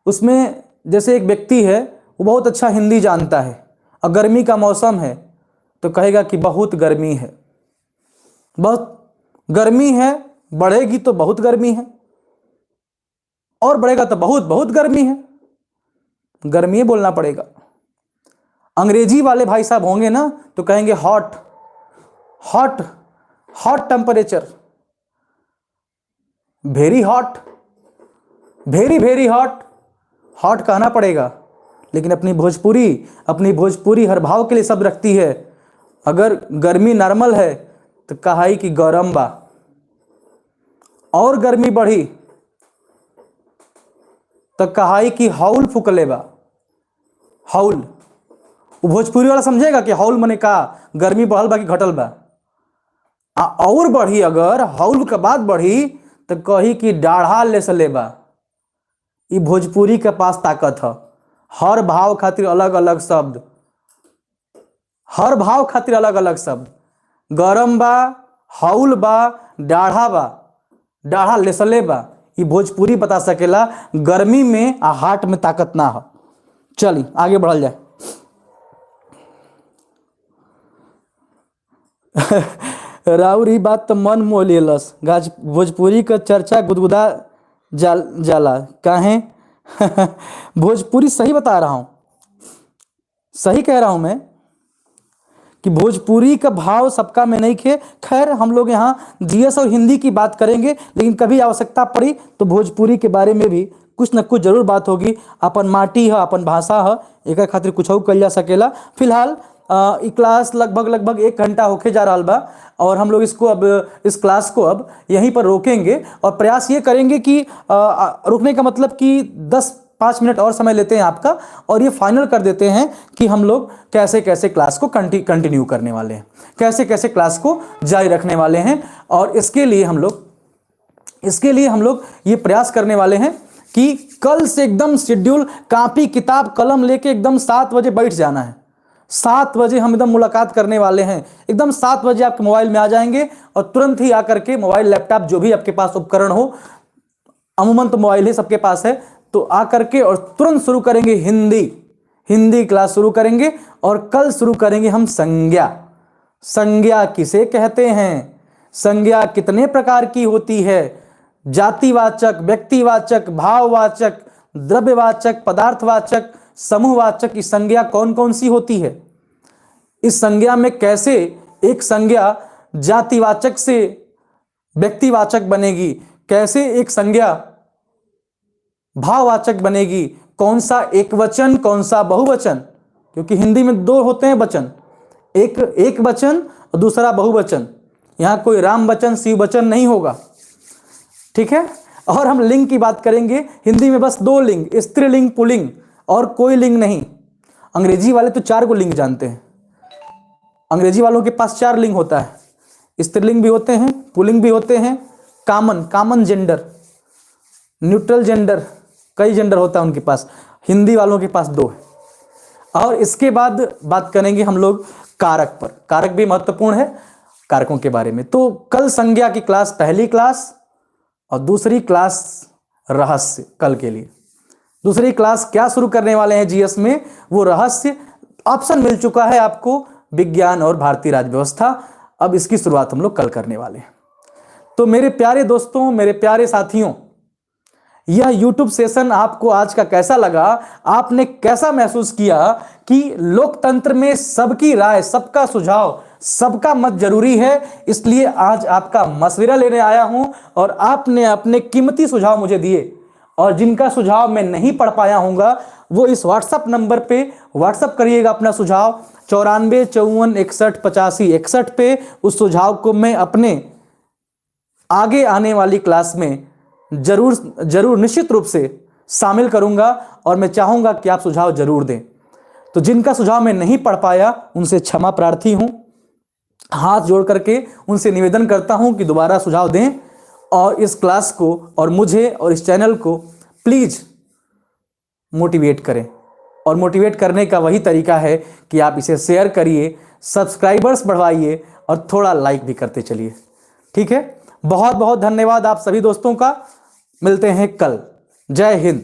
उसमें जैसे एक व्यक्ति है वो बहुत अच्छा हिंदी जानता है और गर्मी का मौसम है तो कहेगा कि बहुत गर्मी है, बहुत गर्मी है, बढ़ेगी तो बहुत गर्मी है, और बढ़ेगा तो बहुत बहुत गर्मी है, गर्मी ही बोलना पड़ेगा। अंग्रेजी वाले भाई साहब होंगे ना तो कहेंगे hot, hot, hot temperature, very hot, very very hot, hot कहना पड़ेगा। लेकिन अपनी भोजपुरी हर भाव के लिए शब्द रखती है। अगर गर्मी नॉर्मल है तो कहाई कि गरम बा, और गर्मी बढ़ी तो कहाई कि हौल फुकले बा, हौल। वो भोजपुरी वाला समझेगा कि हौल मने का गर्मी बढ़ल बा कि घटल बा। और बढ़ी, अगर हौल के बाद बढ़ी तो कही कि डाढ़ा लेसले बा। ये भोजपुरी के पास ताकत है। हर भाव खातिर अलग अलग शब्द, हर भाव खातिर अलग अलग शब्द। गरम बा, हौल बा, डाढ़ा बा, डाढ़ा लेसले बा। ये भोजपुरी बता सकेला गर्मी में आ हार्ट में ताकत ना हो। चलिए आगे बढ़ल जाए। राउर ही बात तो मन मोह लेलस, गाज भोजपुरी का चर्चा गुदगुदा जाला काहे। भोजपुरी सही बता रहा हूं, सही कह रहा हूं मैं कि भोजपुरी का भाव सबका में नहीं खे। खैर हम लोग यहाँ जीएस और हिंदी की बात करेंगे, लेकिन कभी आवश्यकता पड़ी तो भोजपुरी के बारे में भी कुछ न कुछ जरूर बात होगी। अपन माटी है, अपन भाषा है, एक खातिर कुछ कल जा सकेला। फिलहाल क्लास लगभग 1 घंटा होके जा रहा बा और हम लोग इस क्लास को अब यहीं पर रोकेंगे और प्रयास ये करेंगे कि रुकने का मतलब कि 10-5 मिनट और समय लेते हैं आपका, और ये फाइनल कर देते हैं कि हम लोग कैसे कैसे क्लास को कंटिन्यू करने वाले हैं, कैसे कैसे क्लास को जारी रखने वाले हैं। और इसके लिए हम लोग ये प्रयास करने वाले हैं कि कल से एकदम शेड्यूल, कॉपी किताब कलम लेके एकदम 7 बजे बैठ जाना है। 7 बजे हम एकदम मुलाकात करने वाले हैं। एकदम 7 बजे आपके मोबाइल में आ जाएंगे और तुरंत ही आकर के मोबाइल, लैपटॉप, जो भी आपके पास उपकरण हो, अमूमन तो मोबाइल ही सबके पास है, तो आकर के और तुरंत शुरू करेंगे हिंदी क्लास शुरू करेंगे। और कल शुरू करेंगे हम संज्ञा। संज्ञा किसे कहते हैं, संज्ञा कितने प्रकार की होती है, जातिवाचक, व्यक्तिवाचक, भाववाचक, द्रव्यवाचक, पदार्थवाचक, समूहवाचक, की संज्ञा कौन कौन सी होती है। इस संज्ञा में कैसे एक संज्ञा जातिवाचक से व्यक्तिवाचक बनेगी, कैसे एक संज्ञा भाववाचक बनेगी, कौन सा एक वचन कौन सा बहुवचन, क्योंकि हिंदी में 2 होते हैं वचन, एक वचन और दूसरा बहुवचन। यहां कोई राम वचन शिव वचन नहीं होगा, ठीक है। और हम लिंग की बात करेंगे। हिंदी में बस 2 लिंग, स्त्रीलिंग पुल्लिंग, और कोई लिंग नहीं। अंग्रेजी वाले तो 4 को लिंग जानते हैं। अंग्रेजी वालों के पास 4 लिंग होता है, स्त्रीलिंग भी होते हैं, पुल्लिंग भी होते हैं, कॉमन जेंडर, न्यूट्रल जेंडर, कई जेंडर होता है उनके पास। हिंदी वालों के पास 2 है। और इसके बाद बात करेंगे हम लोग कारक पर। कारक भी महत्वपूर्ण है, कारकों के बारे में। तो कल संज्ञा की क्लास, पहली क्लास, और दूसरी क्लास रहस्य। कल के लिए दूसरी क्लास क्या शुरू करने वाले हैं जीएस में, वो रहस्य। ऑप्शन मिल चुका है आपको, विज्ञान और भारतीय राज्य व्यवस्था। अब इसकी शुरुआत हम लोग कल करने वाले हैं। तो मेरे प्यारे दोस्तों, मेरे प्यारे साथियों, यह YouTube सेशन आपको आज का कैसा लगा, आपने कैसा महसूस किया कि लोकतंत्र में सबकी राय, सबका सुझाव, सबका मत जरूरी है। इसलिए आज आपका मशविरा लेने आया हूं और आपने अपने कीमती सुझाव मुझे दिए, और जिनका सुझाव मैं नहीं पढ़ पाया हूँगा वो इस व्हाट्सएप नंबर पे व्हाट्सएप करिएगा अपना सुझाव 94 54 61 85 61 पे। उस सुझाव को मैं अपने आगे आने वाली क्लास में जरूर निश्चित रूप से शामिल करूंगा, और मैं चाहूंगा कि आप सुझाव जरूर दें। तो जिनका सुझाव मैं नहीं पढ़ पाया उनसे क्षमा प्रार्थी हूं, हाथ जोड़ करके उनसे निवेदन करता हूं कि दोबारा सुझाव दें, और इस क्लास को और मुझे और इस चैनल को प्लीज मोटिवेट करें। और मोटिवेट करने का वही तरीका है कि आप इसे शेयर करिए, सब्सक्राइबर्स बढ़वाइए और थोड़ा लाइक भी करते चलिए, ठीक है। बहुत बहुत धन्यवाद आप सभी दोस्तों का। मिलते हैं कल। जय हिंद।